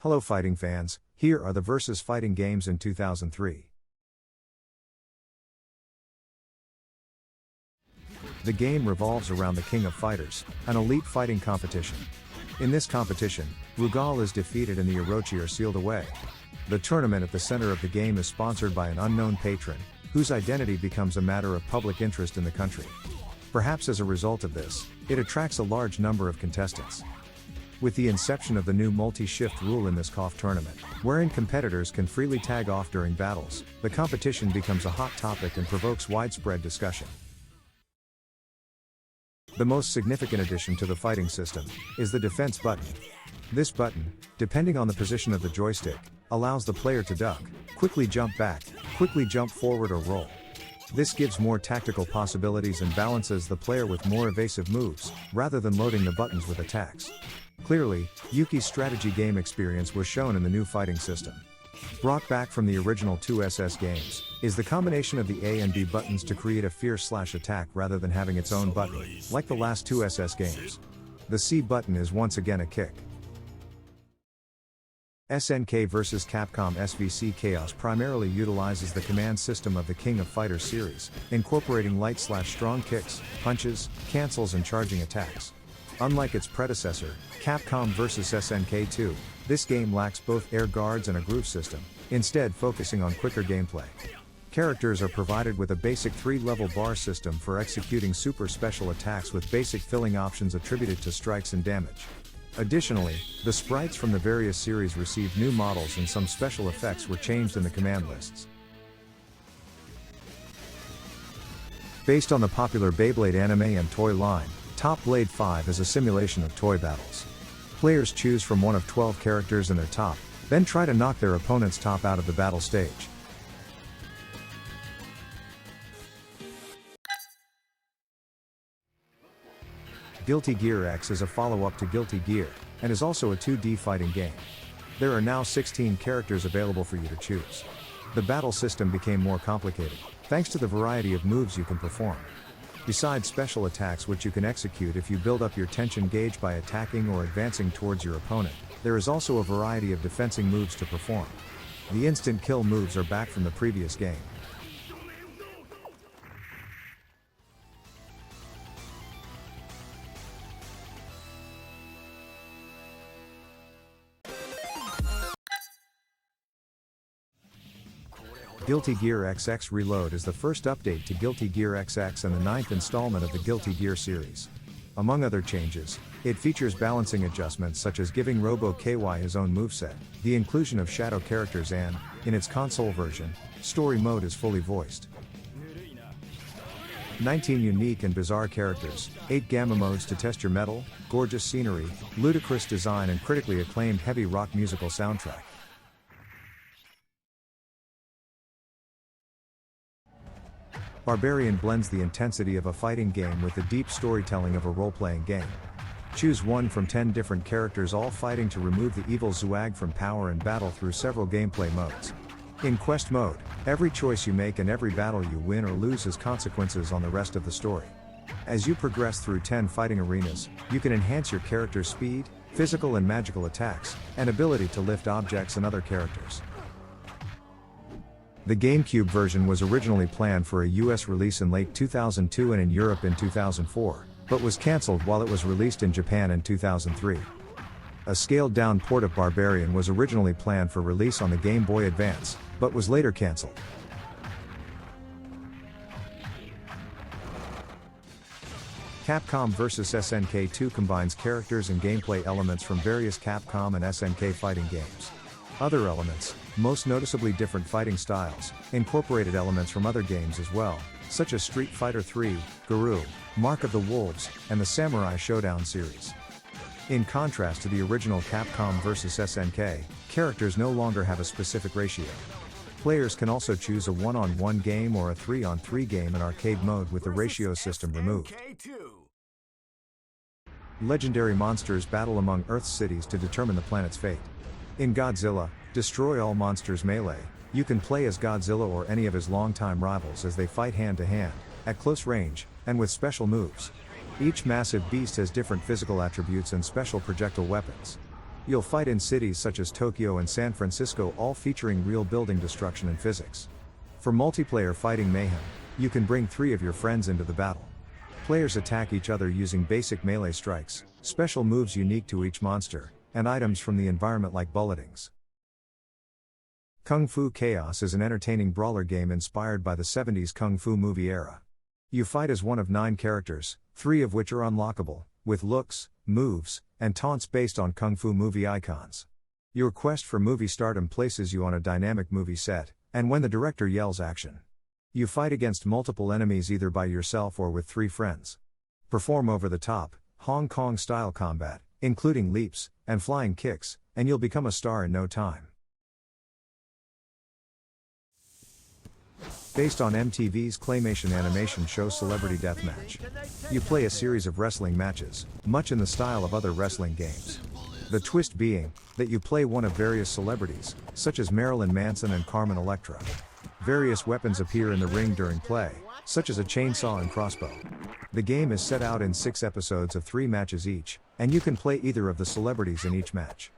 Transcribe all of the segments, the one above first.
Hello fighting fans, here are the versus fighting games in 2003. The game revolves around the King of Fighters, an elite fighting competition. In this competition, Rugal is defeated and the Orochi are sealed away. The tournament at the center of the game is sponsored by an unknown patron, whose identity becomes a matter of public interest in the country. Perhaps as a result of this, it attracts a large number of contestants. With the inception of the new multi-shift rule in this KOF tournament, wherein competitors can freely tag off during battles, the competition becomes a hot topic and provokes widespread discussion. The most significant addition to the fighting system is the defense button. This button, depending on the position of the joystick, allows the player to duck, quickly jump back, quickly jump forward or roll. This gives more tactical possibilities and balances the player with more evasive moves, rather than loading the buttons with attacks. Clearly, Yuki's strategy game experience was shown in the new fighting system. Brought back from the original 2SS games, is the combination of the A and B buttons to create a fierce/attack rather than having its own button, like the last 2SS games. The C button is once again a kick. SNK vs Capcom SVC Chaos primarily utilizes the command system of the King of Fighters series, incorporating light/strong kicks, punches, cancels and charging attacks. Unlike its predecessor, Capcom vs SNK 2, this game lacks both air guards and a groove system, instead focusing on quicker gameplay. Characters are provided with a basic 3-level bar system for executing super special attacks with basic filling options attributed to strikes and damage. Additionally, the sprites from the various series received new models and some special effects were changed in the command lists. Based on the popular Beyblade anime and toy line, Top Blade 5 is a simulation of toy battles. Players choose from one of 12 characters in their top, then try to knock their opponent's top out of the battle stage. Guilty Gear X is a follow-up to Guilty Gear, and is also a 2D fighting game. There are now 16 characters available for you to choose. The battle system became more complicated, thanks to the variety of moves you can perform. Besides special attacks which you can execute if you build up your tension gauge by attacking or advancing towards your opponent, there is also a variety of defensing moves to perform. The instant kill moves are back from the previous game. Guilty Gear XX Reload is the first update to Guilty Gear XX and the 9th installment of the Guilty Gear series. Among other changes, it features balancing adjustments such as giving Robo KY his own moveset, the inclusion of shadow characters and, in its console version, story mode is fully voiced. 19 unique and bizarre characters, 8 gamma modes to test your mettle, gorgeous scenery, ludicrous design and critically acclaimed heavy rock musical soundtrack. Barbarian blends the intensity of a fighting game with the deep storytelling of a role-playing game. Choose one from 10 different characters all fighting to remove the evil Zuag from power and battle through several gameplay modes. In Quest mode, every choice you make and every battle you win or lose has consequences on the rest of the story. As you progress through 10 fighting arenas, you can enhance your character's speed, physical and magical attacks, and ability to lift objects and other characters. The GameCube version was originally planned for a US release in late 2002 and in Europe in 2004, but was cancelled while it was released in Japan in 2003. A scaled-down port of Barbarian was originally planned for release on the Game Boy Advance, but was later cancelled. Capcom vs SNK 2 combines characters and gameplay elements from various Capcom and SNK fighting games. Other elements, most noticeably different fighting styles, incorporated elements from other games as well, such as Street Fighter III, Guru, Mark of the Wolves, and the Samurai Shodown series. In contrast to the original Capcom vs SNK, characters no longer have a specific ratio. Players can also choose a 1-on-1 game or a 3-on-3 game in arcade mode with the ratio system removed. Legendary monsters battle among Earth's cities to determine the planet's fate. In Godzilla, Destroy All Monsters Melee, you can play as Godzilla or any of his longtime rivals as they fight hand-to-hand, at close range, and with special moves. Each massive beast has different physical attributes and special projectile weapons. You'll fight in cities such as Tokyo and San Francisco, all featuring real building destruction and physics. For multiplayer fighting mayhem, you can bring 3 of your friends into the battle. Players attack each other using basic melee strikes, special moves unique to each monster, and items from the environment like bulletings. Kung Fu Chaos is an entertaining brawler game inspired by the 70s Kung Fu movie era. You fight as one of 9 characters, 3 of which are unlockable, with looks, moves, and taunts based on Kung Fu movie icons. Your quest for movie stardom places you on a dynamic movie set, and when the director yells action, you fight against multiple enemies either by yourself or with 3 friends. Perform over-the-top, Hong Kong-style combat, including leaps and flying kicks, and you'll become a star in no time. Based on MTV's claymation animation show Celebrity Deathmatch, you play a series of wrestling matches, much in the style of other wrestling games. The twist being that you play one of various celebrities, such as Marilyn Manson and Carmen Electra. Various weapons appear in the ring during play, such as a chainsaw and crossbow. The game is set out in 6 episodes of 3 matches each, and you can play either of the celebrities in each match.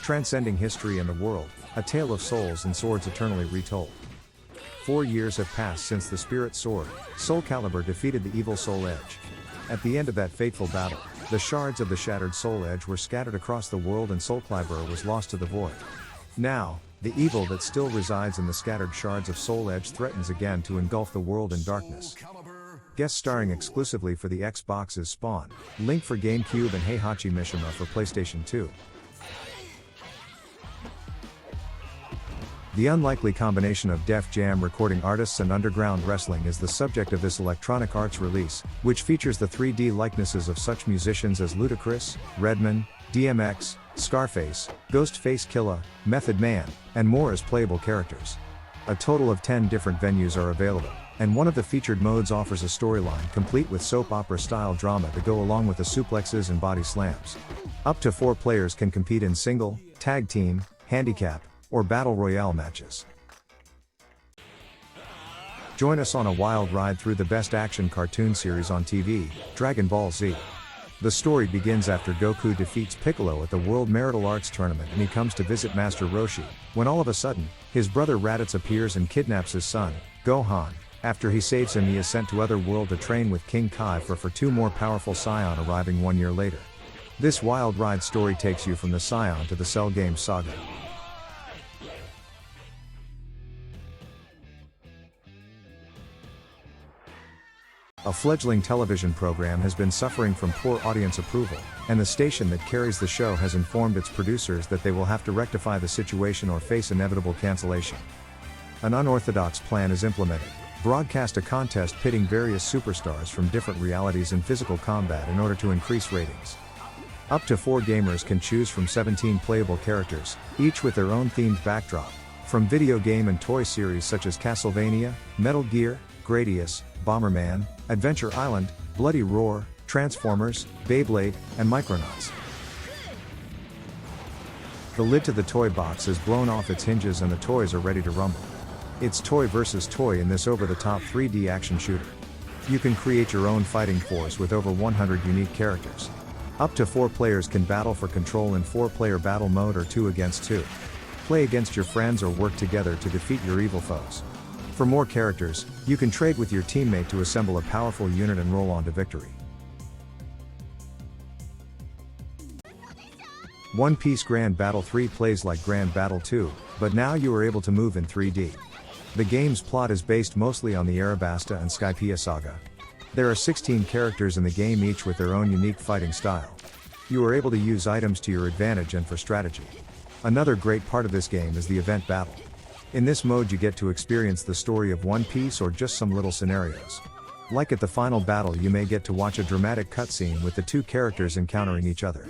Transcending history and the world, a tale of souls and swords eternally retold. 4 years have passed since the spirit sword, Soulcalibur, defeated the evil Soul Edge. At the end of that fateful battle, the shards of the shattered Soul Edge were scattered across the world and Soulcalibur was lost to the void. Now, the evil that still resides in the scattered shards of Soul Edge threatens again to engulf the world in darkness. Guest starring exclusively for the Xbox is Spawn, Link for GameCube, and Heihachi Mishima for PlayStation 2. The unlikely combination of Def Jam recording artists and underground wrestling is the subject of this Electronic Arts release, which features the 3D likenesses of such musicians as Ludacris, Redman, DMX, Scarface, Ghostface Killah, Method Man, and more as playable characters. A total of 10 different venues are available, and one of the featured modes offers a storyline complete with soap opera-style drama to go along with the suplexes and body slams. Up to 4 players can compete in single, tag team, handicap, or battle royale matches. Join us on a wild ride through the best action cartoon series on TV, Dragon Ball Z. The story begins after Goku defeats Piccolo at the World Marital Arts Tournament and he comes to visit Master Roshi, when all of a sudden, his brother Raditz appears and kidnaps his son, Gohan. After he saves him, he is sent to Otherworld to train with King Kai for 2 more powerful Scion, arriving 1 year later. This wild ride story takes you from the Scion to the Cell Games saga. A fledgling television program has been suffering from poor audience approval, and the station that carries the show has informed its producers that they will have to rectify the situation or face inevitable cancellation. An unorthodox plan is implemented: broadcast a contest pitting various superstars from different realities in physical combat in order to increase ratings. Up to 4 gamers can choose from 17 playable characters, each with their own themed backdrop, from video game and toy series such as Castlevania, Metal Gear, Gradius, Bomberman, Adventure Island, Bloody Roar, Transformers, Beyblade, and Micronauts. The lid to the toy box is blown off its hinges and the toys are ready to rumble. It's toy versus toy in this over-the-top 3D action shooter. You can create your own fighting force with over 100 unique characters. Up to 4 players can battle for control in 4-player battle mode or 2 against 2. Play against your friends or work together to defeat your evil foes. For more characters, you can trade with your teammate to assemble a powerful unit and roll on to victory. One Piece Grand Battle 3 plays like Grand Battle 2, but now you are able to move in 3D. The game's plot is based mostly on the Arabasta and Skypiea saga. There are 16 characters in the game, each with their own unique fighting style. You are able to use items to your advantage and for strategy. Another great part of this game is the event battle. In this mode you get to experience the story of One Piece or just some little scenarios. Like at the final battle, you may get to watch a dramatic cutscene with the 2 characters encountering each other.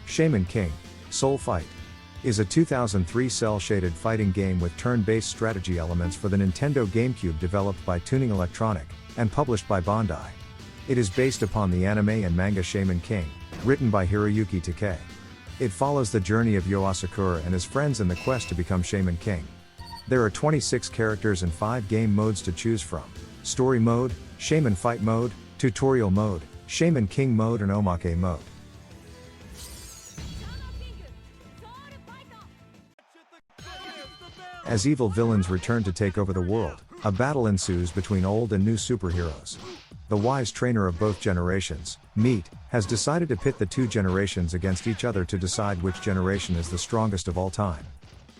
Shaman King: Soul Fight is a 2003 cel-shaded fighting game with turn-based strategy elements for the Nintendo GameCube, developed by Tuning Electronic and published by Bandai. It is based upon the anime and manga Shaman King, written by Hiroyuki Takei. It follows the journey of Yo Asakura and his friends in the quest to become Shaman King. There are 26 characters and 5 game modes to choose from: Story Mode, Shaman Fight Mode, Tutorial Mode, Shaman King Mode and Omake Mode. As evil villains return to take over the world, a battle ensues between old and new superheroes. The wise trainer of both generations, Meat, has decided to pit the two generations against each other to decide which generation is the strongest of all time.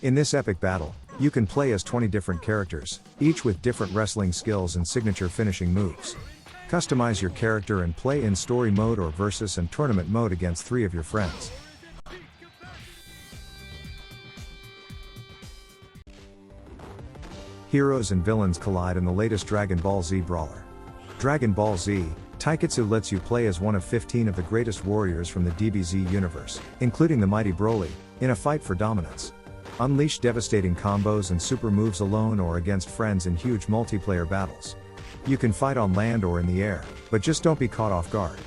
In this epic battle, you can play as 20 different characters, each with different wrestling skills and signature finishing moves. Customize your character and play in story mode or versus and tournament mode against 3 of your friends. Heroes and villains collide in the latest Dragon Ball Z brawler. Dragon Ball Z, Taiketsu lets you play as one of 15 of the greatest warriors from the DBZ universe, including the mighty Broly, in a fight for dominance. Unleash devastating combos and super moves alone or against friends in huge multiplayer battles. You can fight on land or in the air, but just don't be caught off guard.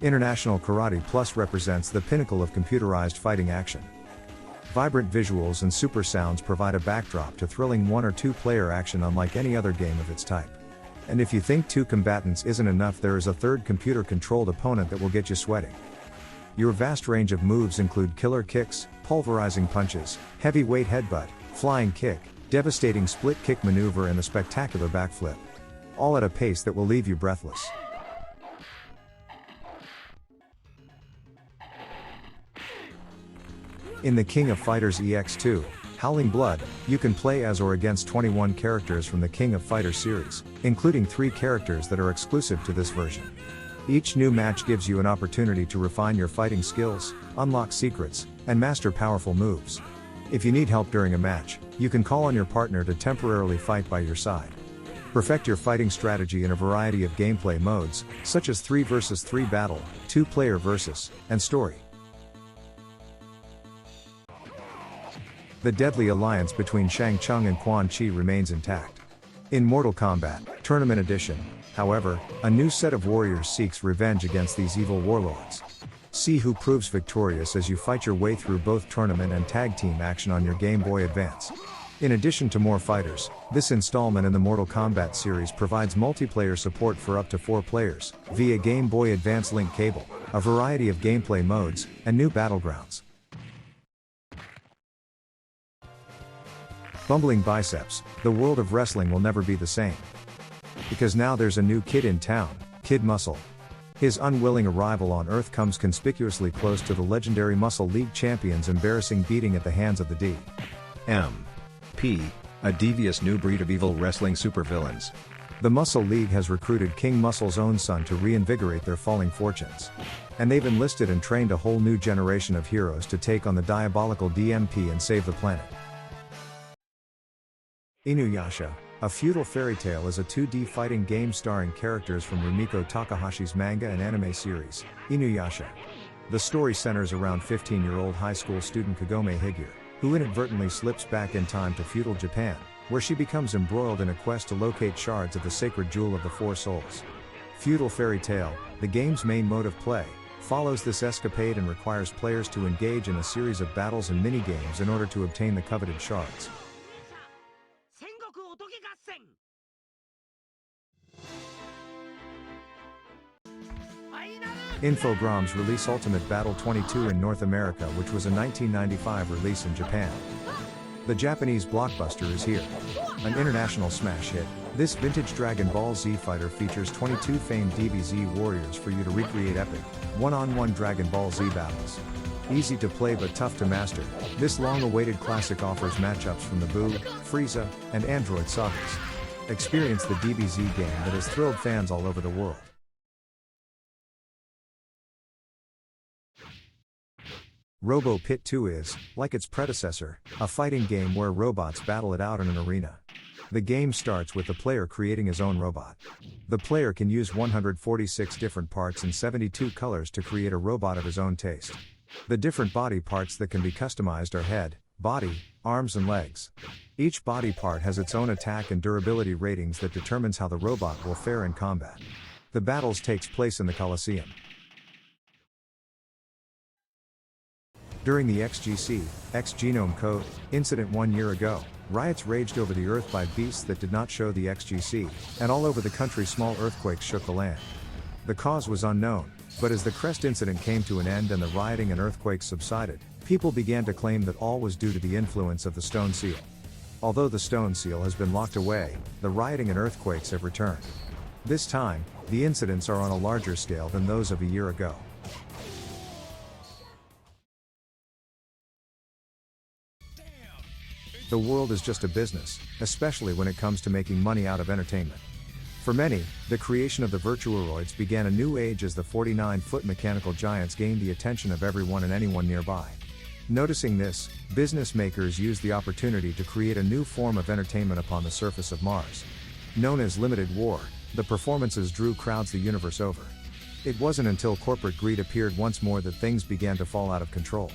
International Karate Plus represents the pinnacle of computerized fighting action. Vibrant visuals and super sounds provide a backdrop to thrilling 1 or 2 player action unlike any other game of its type. And if you think 2 combatants isn't enough, there is a third computer-controlled opponent that will get you sweating. Your vast range of moves include killer kicks, pulverizing punches, heavyweight headbutt, flying kick, devastating split kick maneuver and the spectacular backflip. All at a pace that will leave you breathless. In the King of Fighters EX2, Howling Blood, you can play as or against 21 characters from the King of Fighters series, including 3 characters that are exclusive to this version. Each new match gives you an opportunity to refine your fighting skills, unlock secrets, and master powerful moves. If you need help during a match, you can call on your partner to temporarily fight by your side. Perfect your fighting strategy in a variety of gameplay modes, such as 3 vs 3 battle, 2-player versus, and story. The deadly alliance between Shang Tsung and Quan Chi remains intact. In Mortal Kombat, Tournament Edition, however, a new set of warriors seeks revenge against these evil warlords. See who proves victorious as you fight your way through both tournament and tag team action on your Game Boy Advance. In addition to more fighters, this installment in the Mortal Kombat series provides multiplayer support for up to 4 players, via Game Boy Advance link cable, a variety of gameplay modes, and new battlegrounds. Bumbling biceps, the world of wrestling will never be the same. Because now there's a new kid in town, Kid Muscle. His unwilling arrival on Earth comes conspicuously close to the legendary Muscle League champions' embarrassing beating at the hands of the D.M.P., a devious new breed of evil wrestling supervillains. The Muscle League has recruited King Muscle's own son to reinvigorate their falling fortunes. And they've enlisted and trained a whole new generation of heroes to take on the diabolical DMP and save the planet. Inuyasha, a feudal fairy tale, is a 2D fighting game starring characters from Rumiko Takahashi's manga and anime series, Inuyasha. The story centers around 15-year-old high school student Kagome Higure, who inadvertently slips back in time to feudal Japan, where she becomes embroiled in a quest to locate shards of the sacred jewel of the 4 souls. Feudal Fairy Tale, the game's main mode of play, follows this escapade and requires players to engage in a series of battles and minigames in order to obtain the coveted shards. Infogrames release Ultimate Battle 22 in North America, which was a 1995 release in Japan. The Japanese blockbuster is here. An international smash hit, this vintage Dragon Ball Z fighter features 22 famed DBZ warriors for you to recreate epic, one-on-one Dragon Ball Z battles. Easy to play but tough to master, this long-awaited classic offers matchups from the Boo, Frieza, and Android sagas. Experience the DBZ game that has thrilled fans all over the world. Robo Pit 2 is, like its predecessor, a fighting game where robots battle it out in an arena. The game starts with the player creating his own robot. The player can use 146 different parts in 72 colors to create a robot of his own taste. The different body parts that can be customized are head, body, arms and legs. Each body part has its own attack and durability ratings that determines how the robot will fare in combat. The battles takes place in the Colosseum. During the XGC, X-Genome Code, incident 1 year ago, riots raged over the Earth by beasts that did not show the XGC, and all over the country small earthquakes shook the land. The cause was unknown, but as the Crest incident came to an end and the rioting and earthquakes subsided, people began to claim that all was due to the influence of the Stone Seal. Although the Stone Seal has been locked away, the rioting and earthquakes have returned. This time, the incidents are on a larger scale than those of a year ago. The world is just a business, especially when it comes to making money out of entertainment. For many, the creation of the virtuaroids began a new age as the 49-foot mechanical giants gained the attention of everyone and anyone nearby. Noticing this, business makers used the opportunity to create a new form of entertainment upon the surface of Mars. Known as limited war, the performances drew crowds the universe over. It wasn't until corporate greed appeared once more that things began to fall out of control.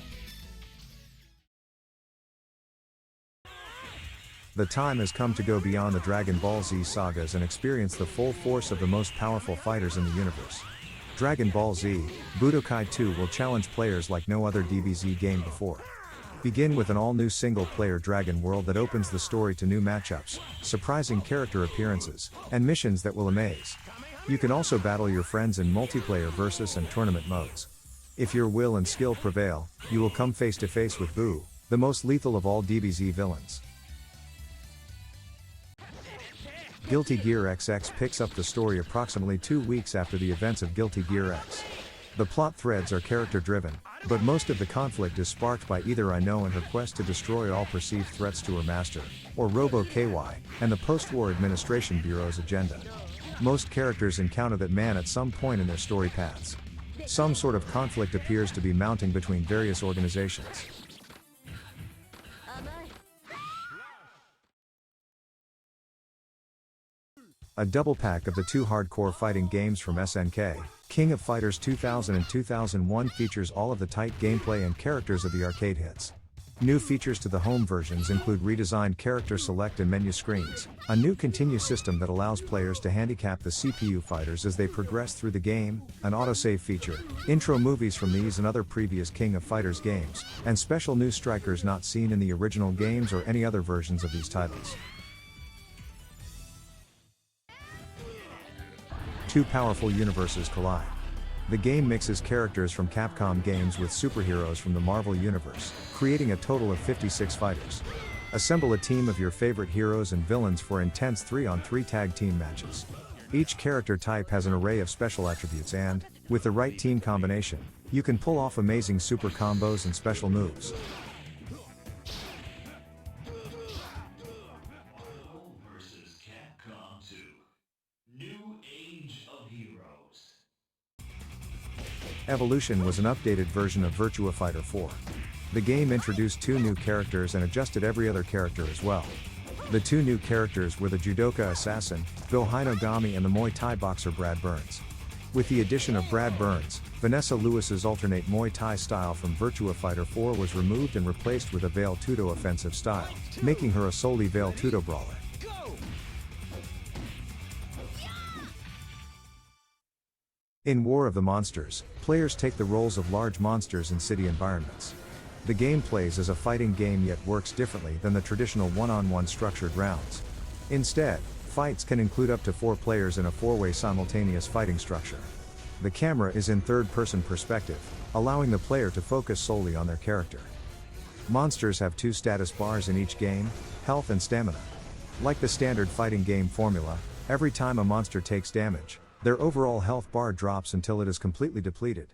The time has come to go beyond the Dragon Ball Z sagas and experience the full force of the most powerful fighters in the universe. Dragon Ball Z, Budokai 2 will challenge players like no other DBZ game before. Begin with an all-new single-player Dragon World that opens the story to new matchups, surprising character appearances, and missions that will amaze. You can also battle your friends in multiplayer versus and tournament modes. If your will and skill prevail, you will come face to face with Boo, the most lethal of all DBZ villains. Guilty Gear XX picks up the story approximately 2 weeks after the events of Guilty Gear X. The plot threads are character-driven, but most of the conflict is sparked by either Ino and her quest to destroy all perceived threats to her master, or Robo KY, and the post-war Administration Bureau's agenda. Most characters encounter that man at some point in their story paths. Some sort of conflict appears to be mounting between various organizations. A double pack of the 2 hardcore fighting games from SNK, King of Fighters 2000 and 2001 features all of the tight gameplay and characters of the arcade hits. New features to the home versions include redesigned character select and menu screens, a new continue system that allows players to handicap the CPU fighters as they progress through the game, an autosave feature, intro movies from these and other previous King of Fighters games, and special new strikers not seen in the original games or any other versions of these titles. 2 powerful universes collide. The game mixes characters from Capcom games with superheroes from the Marvel Universe, creating a total of 56 fighters. Assemble a team of your favorite heroes and villains for intense 3-on-3 tag team matches. Each character type has an array of special attributes and, with the right team combination, you can pull off amazing super combos and special moves. Evolution was an updated version of Virtua Fighter 4. The game introduced 2 new characters and adjusted every other character as well. The 2 new characters were the judoka assassin, Go Hinogami, and the Muay Thai boxer Brad Burns. With the addition of Brad Burns, Vanessa Lewis's alternate Muay Thai style from Virtua Fighter 4 was removed and replaced with a Veil Tudo offensive style, making her a solely Veil Tudo brawler. In War of the Monsters, players take the roles of large monsters in city environments. The game plays as a fighting game yet works differently than the traditional one-on-one structured rounds. Instead, fights can include up to 4 players in a 4-way simultaneous fighting structure. The camera is in third-person perspective, allowing the player to focus solely on their character. Monsters have 2 status bars in each game, health and stamina. Like the standard fighting game formula, every time a monster takes damage, their overall health bar drops until it is completely depleted.